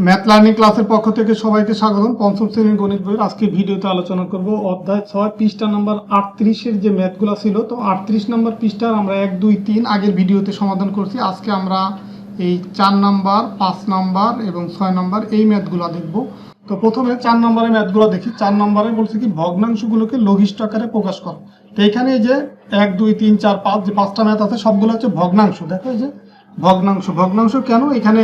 Math learning ক্লাসের পক্ষ থেকে সবাইকে স্বাগতম। পঞ্চম শ্রেণীর গণিত বইয়ের আজকে ভিডিওতে আলোচনা করব অধ্যায় 6 পৃষ্ঠা নাম্বার 38-এর যে ম্যাথগুলো ছিল। তো 38 নম্বর পৃষ্ঠার আমরা 1, 2, 3 আগের ভিডিওতে সমাধান করছি। আজকে আমরা এই 4 নাম্বার, 5 নাম্বার এবং 6 নাম্বার এই ম্যাথগুলো দেখব। তো প্রথমে 4 নম্বরের ম্যাথগুলো দেখি। 4 নম্বরে বলছে কি ভগ্নাংশগুলোকে লঘিষ্ঠ আকারে প্রকাশ করো। তো এখানে যে 1, 2, 3, 4, 5 যে 5টা ম্যাথ আছে সবগুলো হচ্ছে ভগ্নাংশ। দেখো এই যে ভগ্নাংশ। ভগ্নাংশ কেন? এখানে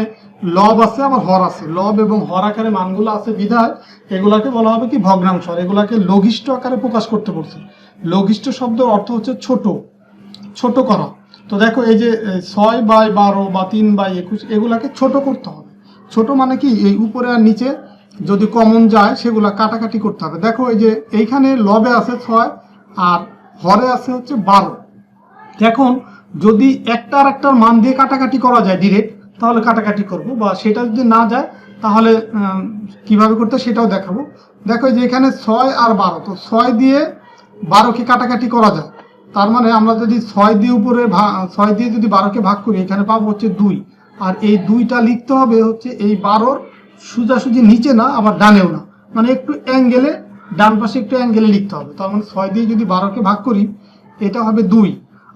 লব আছে আবার হর আছে, লব এবং হর আকারে মানগুলো আছে বিধায় এগুলাকে বলা হবে কি ভগ্নাংশ। আর এগুলাকে লঘিষ্ঠ আকারে প্রকাশ করতে বলছে। লঘিষ্ঠ শব্দের অর্থ হচ্ছে ছোট, ছোট করা। তো দেখো এই যে 6/12 বা 3/21 এগুলাকে ছোট করতে হবে। ছোট মানে কি এই উপরে আর নিচে যদি কমন যায় সেগুলা কাটাকাটি করতে হবে। দেখো এই যে এইখানে লবে আছে 6 আর হরে আছে হচ্ছে 12। এখন যদি একটা আর একটার মান দিয়ে কাটাকাটি করা যায় ডিরেক্ট, তাহলে কাটাকাটি করব, বা সেটা যদি না যায় তাহলে কিভাবে করতে সেটাও দেখাবো। দেখো যে এখানে 6 আর 12, তো 6 দিয়ে 12কে কাটাকাটি করা যায়। তার মানে আমরা যদি 6 দিয়ে উপরে 6 দিয়ে যদি 12কে ভাগ করি, এখানে পাবো হচ্ছে 2। আর এই 2টা লিখতে হবে হচ্ছে এই 12র সোজাসুজি নিচে না, আবার ডানেও না, মানে একটু অ্যাঙ্গেলে, ডান পাশে একটু অ্যাঙ্গেলে লিখতে হবে। তার মানে 6 দিয়ে যদি 12কে ভাগ করি এটা হবে 2।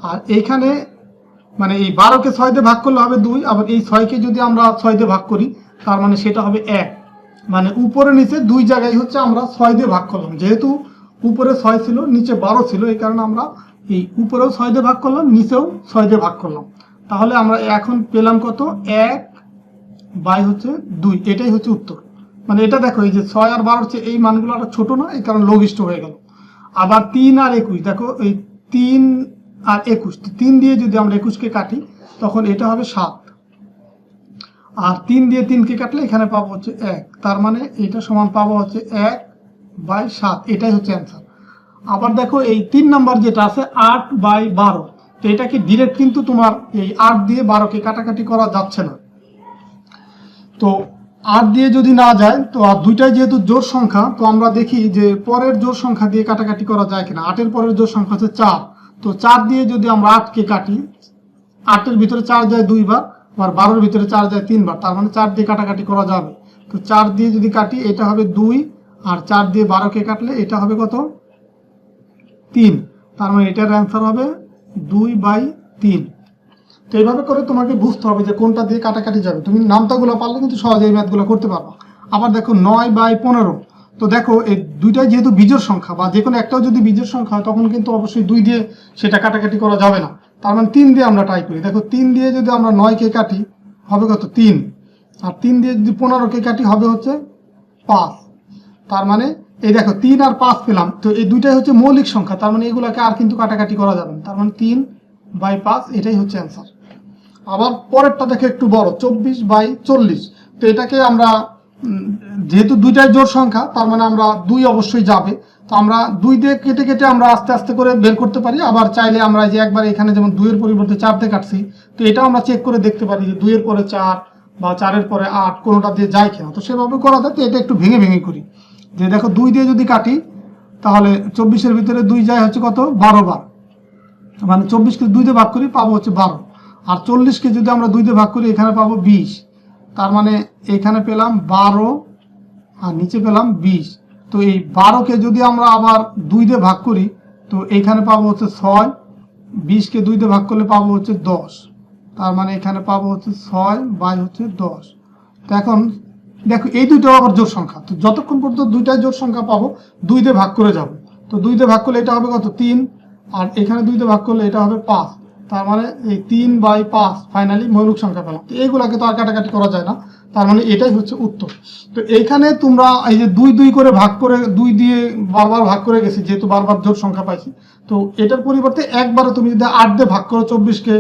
আর এইখানে মানে এই 12কে 6 দিয়ে ভাগ করলে হবে 2, আবার এই 6কে যদি আমরা 6 দিয়ে ভাগ করি তার মানে সেটা হবে 1। মানে উপরে নিচে দুই জায়গায় হচ্ছে আমরা 6 দিয়ে ভাগ করলাম। যেহেতু উপরে 6 ছিল নিচে 12 ছিল, এই কারণে আমরা এই উপরেও 6 দিয়ে ভাগ করলাম, নিচেও 6 দিয়ে ভাগ করলাম। তাহলে আমরা এখন পেলাম কত? 1/2। এটাই হচ্ছে উত্তর। মানে এটা দেখো এই যে 6 আর 12 হচ্ছে এই মানগুলো আর ছোট না, এই কারণে লঘিষ্ঠ হয়ে গেল। আবার 3 আর 21, দেখো এই 3 আর 21, 3 দিয়ে যদি আমরা 21কে কাটি তখন এটা হবে 7। আর 3 দিয়ে 3কে কাটলে এখানে পাবো হচ্ছে 1। তার মানে এটা সমান পাবো হচ্ছে 1/7। এটাই হচ্ছে অ্যান্সার। আবার দেখো এই 3 নাম্বার যেটা আছে 8/12, তো এটাকে ডিরেক্ট কিন্তু তোমার এই 8 দিয়ে 12কে কাটাকাটি করা যাচ্ছে না। তো 8 দিয়ে যদি না যায় তো আর দুইটাই যেহেতু জোড় সংখ্যা, তো আমরা দেখি যে পরের জোড় সংখ্যা দিয়ে কাটাকাটি করা যায় কিনা। 8-এর পরের জোড় সংখ্যা হচ্ছে 4। তো 4 দিয়ে যদি আমরা 8কে কাটি, 8-এর ভিতরে 4 যায় 2 বার, আর 12-এর ভিতরে 4 যায় 3 বার, তার মানে 4 দিয়ে কাটাকাটি করা যাবে। তো 4 দিয়ে যদি কাটি এটা হবে 2, আর 4 দিয়ে 12কে কাটলে এটা হবে কত? 3। তার মানে এটার অ্যান্সার হবে 2/3। তো এইভাবে করে তোমাকে বুঝতে হবে যে কোনটা দিয়ে কাটাকাটি যাবে। তুমি নামতাগুলো পারলে কিন্তু সহজে এই ম্যাথগুলো করতে পারবা। আবার দেখো 9/15, তো দেখো এই দুইটাই যেহেতু বিজোড় সংখ্যা, বা যে কোনো একটাও যদি বিজোড় সংখ্যা হয় তখন কিন্তু অবশ্যই 2 দিয়ে সেটা কাটাকাটি করা যাবে না। তার মানে 3 দিয়ে আমরা ট্রাই করি। দেখো 3 দিয়ে যদি আমরা 9কে কাটি হবে কত? 3। আর 3 দিয়ে যদি 15কে কাটি হবে হচ্ছে 5। তার মানে এই দেখো 3 আর 5 পেলাম। তো এই দুইটাই হচ্ছে মৌলিক সংখ্যা, তার মানে এগুলোকে আর কিন্তু কাটাকাটি করা যাবে না। তার মানে 3/5 এটাই হচ্ছে অ্যান্সার। আবার পরেরটা দেখে একটু বড় 24/40, তো এটাকে আমরা যেহেতু দুইটাই জোড় সংখ্যা তার মানে আমরা 2 অবশ্যই যাবে। তো আমরা 2 দিয়ে কেটে কেটে আমরা আস্তে আস্তে করে বের করতে পারি। আবার চাইলে আমরা যে একবার এখানে যেমন 2 এর পরিবর্তে 4 দিয়ে কাটছি, তো এটাও আমরা চেক করে দেখতে পারি যে 2 এর পরে 4 বা 4 এর পরে 8 কোনোটা দিয়ে যায় কিনা। তো সেভাবে করা যায়। তো এটা একটু ভেঙে ভেঙে করি। যে দেখো 2 দিয়ে যদি কাটি তাহলে 24-এর ভিতরে 2 যায় হচ্ছে কত? 12 বার। মানে 24কে 2 দিয়ে ভাগ করি পাবো হচ্ছে 12। আর 40কে যদি আমরা 2 দিয়ে ভাগ করি এখানে পাবো 20। তার মানে এখানে পেলাম 12 আর নিচে পেলাম 20। তো এই 12কে যদি আমরা আবার 2 দিয়ে ভাগ করি তো এখানে পাবো হচ্ছে 6। 20কে 2 দিয়ে ভাগ করলে পাবো হচ্ছে 10। তার মানে এখানে পাবো হচ্ছে 6/10। তো এখন দেখো এই দুইটাও আবার জোড় সংখ্যা। তো যতক্ষণ পর্যন্ত দুইটাই জোড় সংখ্যা পাবো 2 দিয়ে ভাগ করে যাব। তো 2 দিয়ে ভাগ করলে এটা হবে কত? 3। আর এখানে 2 দিয়ে ভাগ করলে এটা হবে 5। তার মানে এই 3/5 ফাইনালি মৌলিক সংখ্যা পেলাম। তো এইগুলাকে তো আর কাটাকাটি করা যায় না, তার মানে এটাই হচ্ছে উত্তর। তো এইখানে তোমরা এই যে 2 করে ভাগ করে 2 দিয়ে বারবার ভাগ করে গেছি, যেহেতু বারবার জোড় সংখ্যা পাইছি, তো এটার পরিবর্তে একবারে তুমি যদি 8 দিয়ে ভাগ করো 24কে,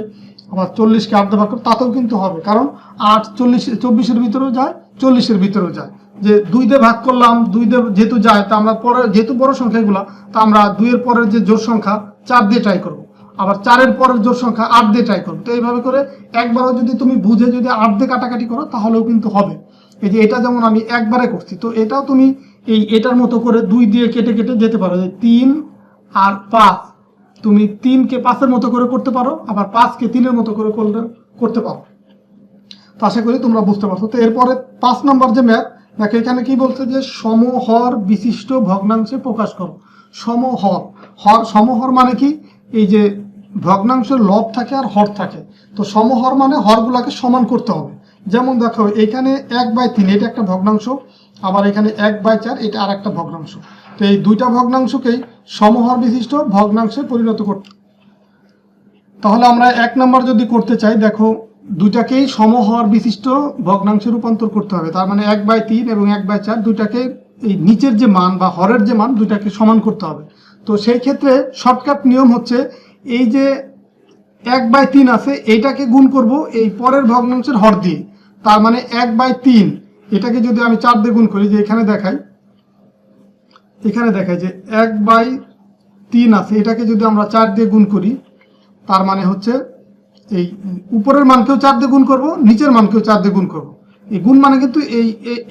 আবার 40কে 8 দিয়ে ভাগ করো তাতেও কিন্তু হবে। কারণ 8 24-এর ভিতরেও যায়, 40-এর ভিতরেও যায়। যে 2 দিয়ে ভাগ করলাম, 2 দিয়ে যেহেতু যায়, তা আমরা পরে যেহেতু বড় সংখ্যাগুলো, তা আমরা 2 এর পরের যে জোড় সংখ্যা 4 দিয়ে ট্রাই করবো, আবার 4 এর পরের জোড় সংখ্যা 8 দিয়ে ট্রাই করবো। তো এইভাবে করে একবারও যদি তুমি বুঝে যদি 8 দিয়ে কাটাকাটি করো তাহলেও কিন্তু হবে। এই যে এটা যেমন আমি একবারে করছি, তো এটাও তুমি এটার মতো করে 2 দিয়ে কেটে কেটে যেতে পারো। যে 3 আর 5, তুমি 3কে 5-এর মতো করে করতে পারো, আবার 5কে 3-এর মতো করে করতে পারো। তো আশা করি তোমরা বুঝতে পারছো। তো এরপরে 5 নম্বর যে ম্যাথ, দেখো এখানে কি বলছে যে সমহর বিশিষ্ট ভগ্নাংশে প্রকাশ করো। সমহর, সমহর মানে কি, এই যে ভগ্নাংশের লব থাকে আর হর থাকে, তো সমহর মানে হরগুলাকে সমান করতে হবে। যেমন দেখো এখানে 1/3 এটা একটা ভগ্নাংশ, আবার এখানে 1/4 এটা আর একটা ভগ্নাংশ। তো এই দুইটা ভগ্নাংশকেই সমহর বিশিষ্ট ভগ্নাংশে পরিণত করতে, তাহলে আমরা 1 নম্বর যদি করতে চাই, দেখো দুইটাকেই সমহর বিশিষ্ট ভগ্নাংশে রূপান্তর করতে হবে। তার মানে 1/3 এবং 1/4 দুইটাকে এই নিচের যে মান বা হরের যে মান দুইটাকে সমান করতে হবে। তো সেই ক্ষেত্রে শর্টকাট নিয়ম হচ্ছে এই যে 1/3 আছে এইটাকে গুণ করব এই পরের ভগ্নাংশের হর দিয়ে। তার মানে 1/3 এটাকে যদি আমি 4 দিয়ে গুণ করি, যে এখানে দেখাই যে 1/3 আছে, এটাকে যদি আমরা 4 দিয়ে গুণ করি, তার মানে হচ্ছে এই উপরের মানকেও 4 দিয়ে গুণ করব, নিচের মানকেও 4 দিয়ে গুণ করব। এই গুণ মানে কিন্তু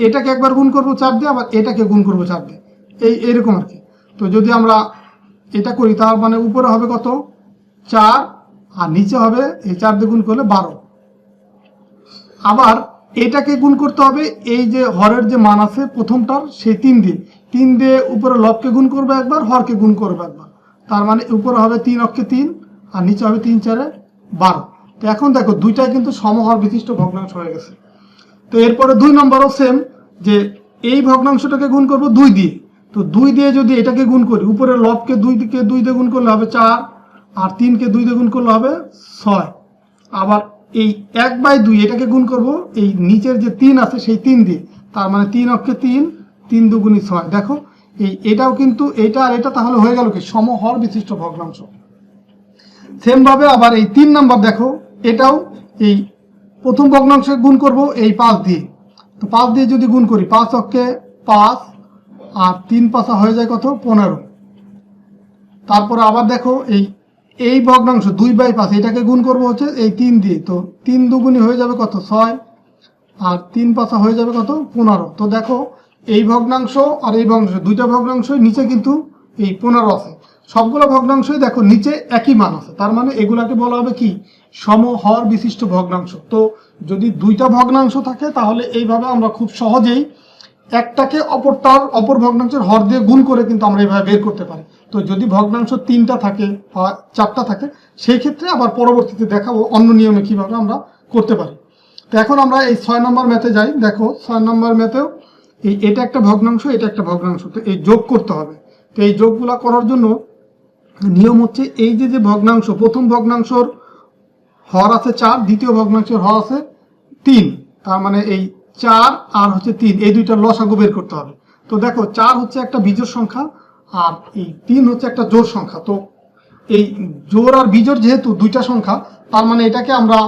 এটাকে একবার গুণ করব 4 দিয়ে, আবার এটাকে গুণ করব 4 দিয়ে, এইরকম আর কি। তো যদি আমরা এটা করি, তার মানে উপরে হবে কত 4, আর নিচে হবে এই 4 দিয়ে গুণ করলে 12। আবার এটাকে গুণ করতে হবে এই যে হরের যে মান আছে প্রথমটার সেই 3 দিয়ে উপরে লবকে গুণ করবে একবার, হরকে গুণ করবে একবার। তার মানে উপরে হবে 3 অক্ষে 3 আর নিচে হবে 3 4 12। তো এখন দেখো দুইটাই কিন্তু সমহর বিশিষ্ট ভগ্নাংশ হয়ে গেছে। তো এরপরে 2 নম্বরও সেম, যে এই ভগ্নাংশটাকে গুণ করব 2 দিয়ে। তো 2 দিয়ে যদি এটাকে গুণ করি, উপরে লবকে 2 দিয়ে গুণ করলে হবে 4, আর 3কে 2 দিয়ে গুণ করলে হবে 6। আবার এই 1/2 এটাকে গুণ করব এই নিচের যে 3 আছে সেই 3 দিয়ে। তার মানে 3 অক্ষে 3, 3 দুগুণী 6। দেখো এটাও কিন্তু এটা আর এটা তাহলে হয়ে গেল কি সমহর বিশিষ্ট ভগ্নাংশ। সেম ভাবে আবার এই 3 নম্বর দেখো, এটাও এই প্রথম ভগ্নাংশে গুণ করব এই 5 দিয়ে। তো 5 দিয়ে যদি গুণ করি, 5 অক্ষে 5 আর 3 5 হয়ে যায় কত 15। তারপরে আবার দেখো এই ভগ্নাংশ 2/5 এটাকে গুণ করব হচ্ছে এই 3 দিয়ে। তো 3 দুগুণী হয়ে যাবে কত 6, আর 3 5 হয়ে যাবে কত 15। তো দেখো এই ভগ্নাংশ আর এই ভগ্নাংশ দুইটা ভগ্নাংশ নিচে কিন্তু এই 15 আছে, সবগুলো ভগ্নাংশই দেখো নিচে একই মান আছে। তার মানে এগুলাকে বলা হবে কি সমহর বিশিষ্ট ভগ্নাংশ। তো যদি দুইটা ভগ্নাংশ থাকে তাহলে এইভাবে আমরা খুব সহজেই একটাকে অপর ভগ্নাংশের হর দিয়ে গুণ করে কিন্তু আমরা এইভাবে বের করতে পারি। তো যদি ভগ্নাংশ 3টা থাকে বা 4টা থাকে, সেই ক্ষেত্রে আবার পরবর্তীতে দেখাবো অন্য নিয়মে কিভাবে আমরা করতে পারি। তো এখন আমরা এই 6 নম্বর ম্যাথে যাই। দেখো 6 নম্বর ম্যাথেও এটা একটা ভগ্নাংশ, এটা একটা ভগ্নাংশ, তো এই যোগ করতে হবে। তো এই যোগগুলা করার জন্য নিয়ম হচ্ছে এই যে ভগ্নাংশ, প্রথম ভগ্নাংশর হর আছে 4, দ্বিতীয় ভগ্নাংশের হর আছে 3, তার মানে এই 4 আর হচ্ছে 3 এই দুইটার লসাগু বের করতে হবে। তো দেখো 4 হচ্ছে একটা বিজোড় সংখ্যা, আর এই 3 হচ্ছে একটা জোড় সংখ্যা। তো এই জোড় আর বিজোড় যেহেতু দুইটা সংখ্যা, তার মানে এটাকে আমরা,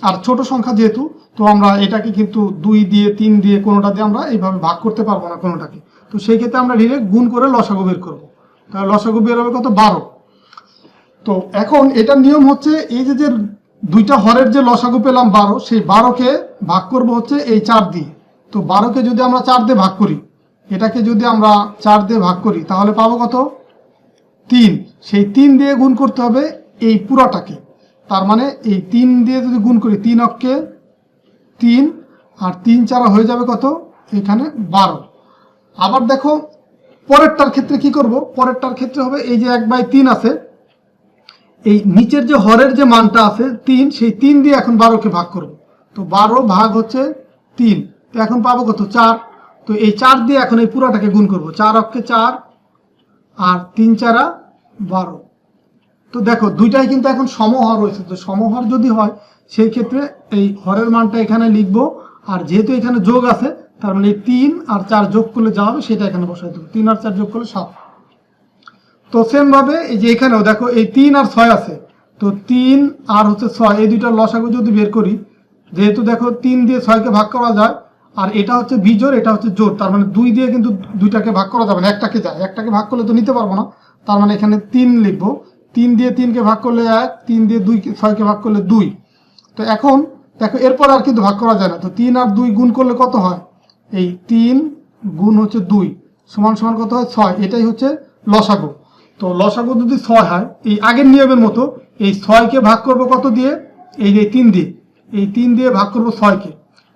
আর ছোট সংখ্যা যেহেতু, তো আমরা এটাকে কিন্তু 2 দিয়ে 3 দিয়ে কোনোটা দিয়ে আমরা এইভাবে ভাগ করতে পারবো না কোনোটাকে। তো সেই ক্ষেত্রে আমরা ডিরেক্ট গুণ করে লসাগু বের করবো। তাহলে লসাগু বের হবে কত 12। তো এখন এটার নিয়ম হচ্ছে এই যে দুইটা হরের যে লসাগু পেলাম 12, সেই 12কে ভাগ করব হচ্ছে এই 4 দিয়ে। তো 12কে যদি আমরা 4 দিয়ে ভাগ করি, এটাকে যদি আমরা 4 দিয়ে ভাগ করি, তাহলে পাবো কত 3। সেই 3 দিয়ে গুণ করতে হবে এই পুরাটাকে। তার মানে এই 3 দিয়ে যদি গুণ করি, 3 অক্ষে 3 আর 3 4 হয়ে যাবে কত এখানে 12। আবার দেখো পরেরটার ক্ষেত্রে কি করব, পরেরটার ক্ষেত্রে হবে এই যে 1/3 আছে, এই নিচের যে হরের যে মানটা আছে 3, সেই 3 দিয়ে এখন 12কে ভাগ করব। তো 12 ভাগ হচ্ছে 3, তো এখন পাবো কত 4। তো এই 4 দিয়ে এখন এই পুরাটাকে গুণ করব, 4 অক্ষে 4 আর 3 4 12। তো দেখো দুইটাই কিন্তু এখন সমহর হয়েছে। তো সমহর যদি হয় সেই ক্ষেত্রে এই হরের মানটা এখানে লিখবো, আর যেহেতু এখানে যোগ আছে তার মানে 3 আর 4 যোগ করলে যা হবে সেটা এখানে বসাই দেবো, 3 আর 4 যোগ করলে 7। তো সেম ভাবে এই যে এখানেও দেখো এই 3 আর 6 আছে, তো 3 আর হচ্ছে 6 এই দুইটার লসাগু যদি বের করি, যেহেতু দেখো 3 দিয়ে 6কে ভাগ করা যায়, আর এটা হচ্ছে বিজোড় এটা হচ্ছে জোড়, তার মানে 2 দিয়ে কিন্তু দুইটাকে ভাগ করা যাবে না, একটাকে যায়, একটাকে ভাগ করলে তো নিতে পারবো না। তার মানে এখানে 3 লিখবো, 3 দিয়ে 3কে ভাগ করলে 1, 3 দিয়ে 6কে ভাগ করলে 2। তো এখন দেখো এরপর আর কিন্তু ভাগ করা যায় না। তো 3 আর 2 গুণ করলে কত হয়, এই 3 গুণ হচ্ছে 2 সমান সমান কত হয় 6। এটাই হচ্ছে লসাগু। তো লসাগু যদি 6 হয়, এই আগের নিয়মের মতো এই 6কে ভাগ করব কত দিয়ে, এই যে 3 দিয়ে, এই 3 দিয়ে ভাগ করব 6কে।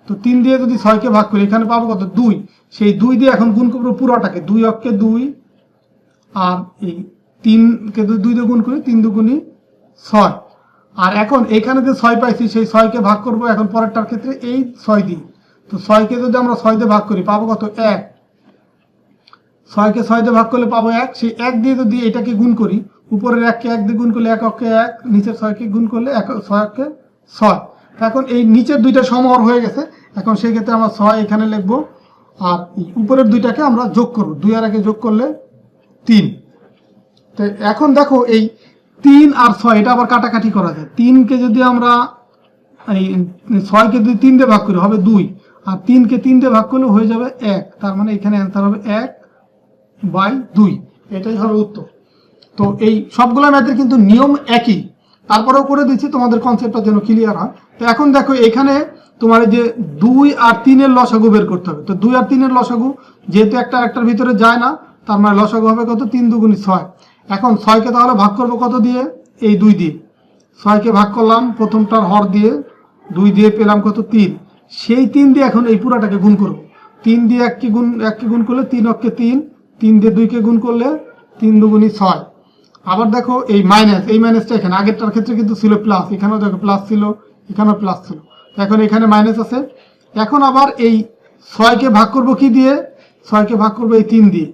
তো 3 দিয়ে যদি 6কে ভাগ করি এখানে পাবো কত 2, সেই 2 দিয়ে এখন গুণ করবো পুরোটাকে, 2 অক্ষে 2 আর এই 3কে 2 দিয়ে গুণ করি 3 দুগুণী 6। আর এখন এখানে যে 6 পাইছি সেই 6কে ভাগ করব এখন পরেরটার ক্ষেত্রে এই 6 দিয়ে। তো 6কে যদি আমরা 6 দিয়ে ভাগ করি পাবো কত 1, 6কে 6 দিয়ে ভাগ করলে পাবো 1, সেই 1 দিয়ে যদি এটাকে গুণ করি উপরের 1কে 1 দিয়ে গুণ করলে 1 অক্ষে 1, নিচের 6কে গুণ করলে 6 অক্ষে 6। এখন এই নিচের দুইটা সমহর হয়ে গেছে, এখন সেই ক্ষেত্রে আমরা 6 এখানে লিখবো আর উপরের দুইটাকে আমরা যোগ করব, 2 আর 1 যোগ করলে 3। তো এখন দেখো এই 3 আর 6 এটা আবার কাটাকাটি করা যায়, 3কে যদি আমরা এই 6কে যদি 3 দিয়ে ভাগ করি হবে 2, আর 3কে 3 দিয়ে ভাগ করলে হয়ে যাবে 1, তার মানে এখানে অ্যান্সার হবে 1/2, এটাই হবে উত্তর। তো এই সবগুলো ম্যাথের কিন্তু নিয়ম একই, তারপরেও করে দিচ্ছি তোমাদের কনসেপ্টটা যেন ক্লিয়ার হয়। তো এখন দেখো এখানে তোমার যে 2 আর 3 এর লসাগু বের করতে হবে। তো 2 আর 3 এর লসাগু যেহেতু একটার ভিতরে যায় না, তার মানে লসাগু হবে কত 3 দুগুণী 6। এখন 6কে তাহলে ভাগ করবো কত দিয়ে, এই 2 দিয়ে। 6কে ভাগ করলাম প্রথমটার হর দিয়ে, 2 দিয়ে পেলাম কত 3, সেই 3 দিয়ে এখন এই পুরাটাকে গুণ করব। 3 দিয়ে 1কে গুণ করলে 3 অক্ষে 3, 3 দিয়ে 2কে গুণ করলে 3 দুগুণী 6। আবার দেখো এই মাইনাস, এই মাইনাসটা এখানে আগেরটার ক্ষেত্রে কিন্তু ছিল প্লাস, এখানেও দেখো প্লাস ছিল, এখানেও প্লাস ছিল, এখন এখানে মাইনাস আছে। এখন আবার এই 6কে ভাগ করব কি দিয়ে, 6কে ভাগ করবো এই 3 দিয়ে।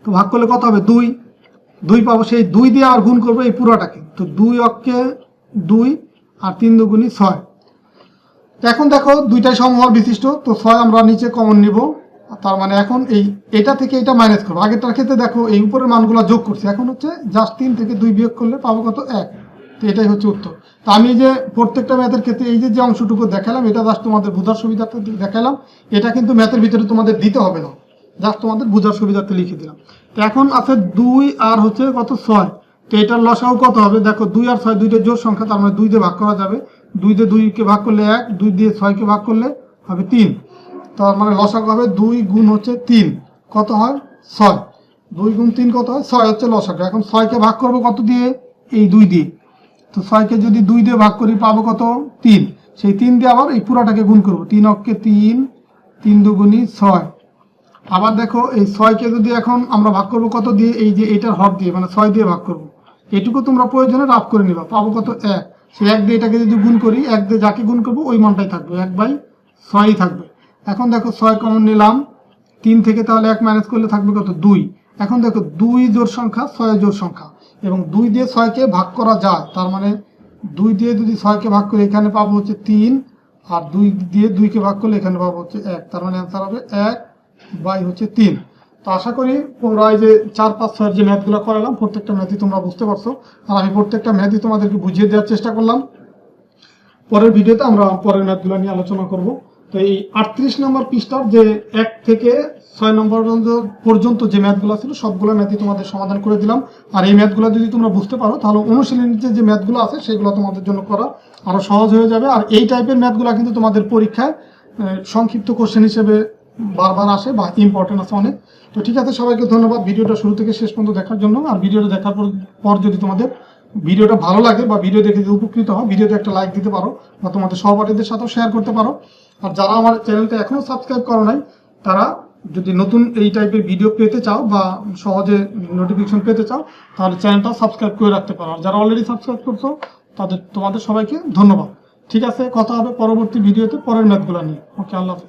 তো ভাগ করলে কত হবে 2 পাবো, সেই 2 দিয়ে আবার গুণ করবো এই পুরোটাকে। তো 2 অক্ষে 2 আর 3 দুগুণী 6। এখন দেখো দুইটাই সমহর বিশিষ্ট, তো 6 আমরা নিচে কমন নিব, তার মানে এখন এটা থেকে এটা মাইনাস করবো। আগেরটার ক্ষেত্রে দেখো এই উপরের মানগুলো যোগ করছি, এখন হচ্ছে জাস্ট 3 থেকে 2 বিয়োগ করলে পাবো কত 1। তো এটাই হচ্ছে উত্তর। তো আমি যে প্রত্যেকটা ম্যাথের ক্ষেত্রে এই যে অংশটুকু দেখালাম এটা জাস্ট তোমাদের বোঝার সুবিধার্থে দেখালাম, এটা কিন্তু ম্যাথের ভিতরে তোমাদের দিতে হবে না, জাস্ট তোমাদের বোঝার সুবিধার্থে লিখে দিলাম। তো এখন আছে 2 আর হচ্ছে কত 6, তো এটার লসাগু কত হবে দেখো 2 আর 6 দুইটা জোড় সংখ্যা, তার মানে 2 দিয়ে ভাগ করা যাবে, 2 দিয়ে 2কে ভাগ করলে 1, 2 দিয়ে 6কে ভাগ করলে হবে 3, তার মানে লসাগু হবে 2 গুণ হচ্ছে 3, কত হয় 6, 2 গুণ 3 কত হয় 6 হচ্ছে লসাগু। এখন 6কে ভাগ করবো কত দিয়ে, এই 2 দিয়ে। তো 6কে যদি 2 দিয়ে ভাগ করি পাবো কত 3, সেই 3 দিয়ে আবার এই পুরাটাকে গুণ করবো, 3 অক্ষে 3, 3 দুগুণী 6। আবার দেখো এই 6কে যদি এখন আমরা ভাগ করবো কত দিয়ে, এই যে এটার হর দিয়ে, মানে 6 দিয়ে ভাগ করবো, এটুকু তোমরা প্রয়োজনে রাফ করে নিবা, পাবো কত 1, সেই 1 দিয়ে এটাকে যদি গুণ করি 1 দিয়ে যাকে গুণ করবো ওই মানটাই থাকবে, 1/6 থাকবে। এখন দেখো 6 কমন নিলাম, 3 থেকে তাহলে 1 মাইনাস করলে থাকবে কত 2। এখন দেখো 2 জোড় সংখ্যা, 6 জোড় সংখ্যা, এবং 2 দিয়ে 6কে ভাগ করা যায়, তার মানে 2 দিয়ে যদি 6কে ভাগ করি এখানে পাবো হচ্ছে 3, আর 2 দিয়ে 2কে ভাগ করলে এখানে পাবো হচ্ছে 1, তার মানে অ্যান্সার হবে 1/3। তো আশা করি তোমরা এই যে 4, 5, 6 যে ম্যাথগুলো করালাম প্রত্যেকটা ম্যাথই তোমরা বুঝতে পারছো, আর আমি প্রত্যেকটা ম্যাথই তোমাদেরকে বুঝিয়ে দেওয়ার চেষ্টা করলাম। পরের ভিডিওতে আমরা পরের ম্যাথগুলো নিয়ে আলোচনা করব। তো এই 38 নম্বর পৃষ্ঠার যে 1 থেকে 6 নম্বর পর্যন্ত যে ম্যাথগুলো ছিল সবগুলো ম্যাথই তোমাদের সমাধান করে দিলাম। আর এই ম্যাথগুলো যদি তোমরা বুঝতে পারো তাহলে অনুশীলনীতে যে ম্যাথগুলো আছে সেগুলো তোমাদের জন্য করা আরো সহজ হয়ে যাবে। আর এই টাইপের ম্যাথগুলো কিন্তু তোমাদের পরীক্ষায় সংক্ষিপ্ত কোশ্চেন হিসেবে বারবার আসে বা ইম্পর্টেন্ট আছে অনেক। তো ঠিক আছে, সবাইকে ধন্যবাদ ভিডিওটা শুরু থেকে শেষ পর্যন্ত দেখার জন্য। আর ভিডিওটা দেখার পর যদি তোমাদের ভিডিওটা ভালো লাগে বা ভিডিও দেখে যদি উপকৃত হয়, ভিডিওতে একটা লাইক দিতে পারো বা তোমাদের সহপাঠীদের সাথেও শেয়ার করতে পারো। আর যারা আমার চ্যানেলটা এখনো সাবস্ক্রাইব করো নাই, তারা যদি নতুন এই টাইপের ভিডিও পেতে চাও বা সহজে নোটিফিকেশন পেতে চাও তাহলে চ্যানেলটা সাবস্ক্রাইব করে রাখতে পারো। আর যারা অলরেডি সাবস্ক্রাইব করছো তোমাদের সবাইকে ধন্যবাদ। ঠিক আছে, কথা হবে পরবর্তী ভিডিওতে পরের ম্যাথগুলো নিয়ে। ওকে, আল্লাহ হাফেজ।